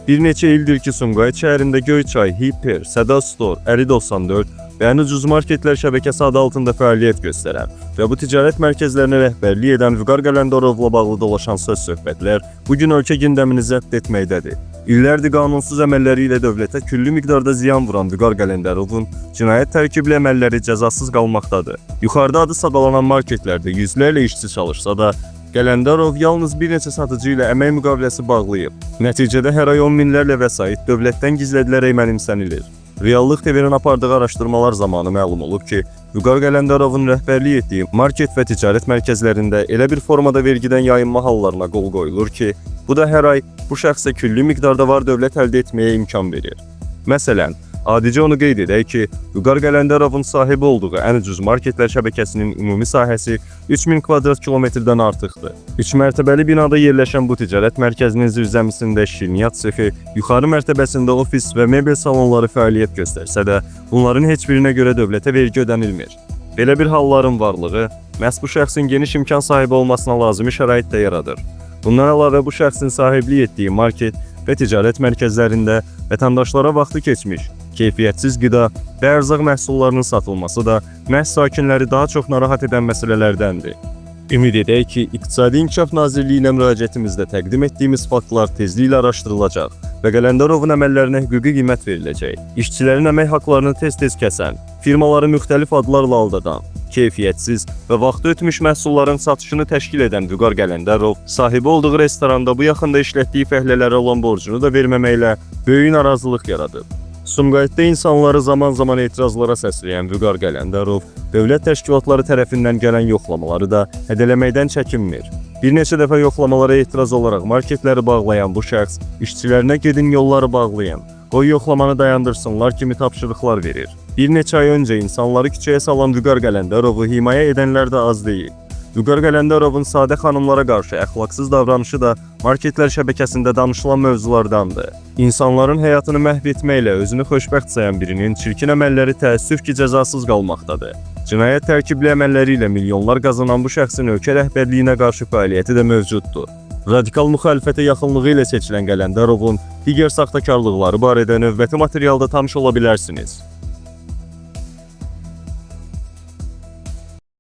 Bir neçə ildir ki, Sumqayıt şəhərində Göyçay, Hiper, Seda Store, Əli 94 və ən ucuz marketlər şəbəkəsi adı altında fəaliyyət göstərən və bu ticarət mərkəzlərinə rəhbərlik edən Vüqar Qalendarovla bağlı dolaşan söz-söhbətlər bugün ölkə gündəmini zəbt etməkdədir. İllərdir qanunsuz əməlləri ilə dövlətə küllü miqdarda ziyan vuran Vüqar Qalendarovun cinayət tərkibli əməlləri cəzasız qalmaqdadır. Yuxarıda adı sadalanan marketlərdə yüzlərlə işçi çalışsa da, Qalendarov yalnız bir neçə satıcı ilə əmək müqaviləsi bağlayıb. Nəticədə hər ay 10 minlərlə vəsait dövlətdən gizlədilərək mənimsənilir. Reallıq TV-nin apardığı araşdırmalar zamanı məlum olub ki, Vüqar Qalendarovun rəhbərlik etdiyi market və ticarət mərkəzlərində elə bir formada vergidən yayınma hallarına qol qoyulur ki, bu da hər ay bu şəxsə küllü miqdarda var dövlət əldə etməyə imkan verir. Məsələn, adicə onu qeyd edək ki, Vüqar Qalendarovun sahibi olduğu ən ucuz marketlər şəbəkəsinin ümumi sahəsi 3000 kvadrat kilometrdən artıqdır. 3 mərtəbəli binada yerləşən bu ticarət mərkəzinin zirzəmisində şirniyyat sexi, yuxarı mərtəbəsində ofis və mebel salonları fəaliyyət göstərsə də, bunların heç birinə görə dövlətə vergi ödənilmir. Belə bir halların varlığı, məhz bu şəxsin geniş imkan sahibi olmasına lazımi şərait də yaradır. Bundan əlavə bu şəxsin sahiblik etdiyi market və ticarət mərkəzlərində vətəndaşlara vaxtı keçmiş, keyfiyyətsiz qida və ərzaq məhsullarının satılması da məhz sakinləri daha çox narahat edən məsələlərdəndir. Ümid edək ki, İqtisadi İnkişaf Nazirliyinə müraciətimizdə təqdim etdiyimiz faktlar tezliklə araşdırılacaq və Qalendarovun əməllərinə hüquqi qiymət veriləcək. İşçilərin əmək haqlarını tez-tez kəsən, firmaları müxtəlif adlarla aldadan, keyfiyyətsiz və vaxtı ötmüş məhsulların satışını təşkil edən Vüqar Qalendarov sahibi olduğu restoranda bu yaxında işlətdiyi fəhlələrə olan borcunu da verməməklə böyük narazılıq yaradıb. Sumqayıtda insanları zaman-zaman etirazlara səsləyən Vüqar Qalendarov, dövlət təşkilatları tərəfindən gələn yoxlamaları da hədələməkdən çəkinmir. Bir neçə dəfə yoxlamalara etiraz olaraq marketləri bağlayan bu şəxs, işçilərinə gedin yolları bağlayın, qoy yoxlamanı dayandırsınlar kimi tapşırıqlar verir. Bir neçə ay öncə insanları küçəyə salan Vüqar Qalendarovu himayə edənlər də az deyil. Vüqar Qalendarovun sadə xanımlara qarşı əxlaqsız davranışı da marketlər şəbəkəsində danışılan mövzulardandır. İnsanların həyatını məhv etməklə özünü xoşbəxt sayan birinin çirkin əməlləri təəssüf ki, cəzasız qalmaqdadır. Cinayət tərkibli əməlləri ilə milyonlar qazanan bu şəxsin ölkə rəhbərliyinə qarşı fəaliyyəti də mövcuddur. Radikal müxalifətə yaxınlığı ilə seçilən Qalendarovun digər saxtakarlıqları barədə növbəti materialda tanış ola bilərsiniz.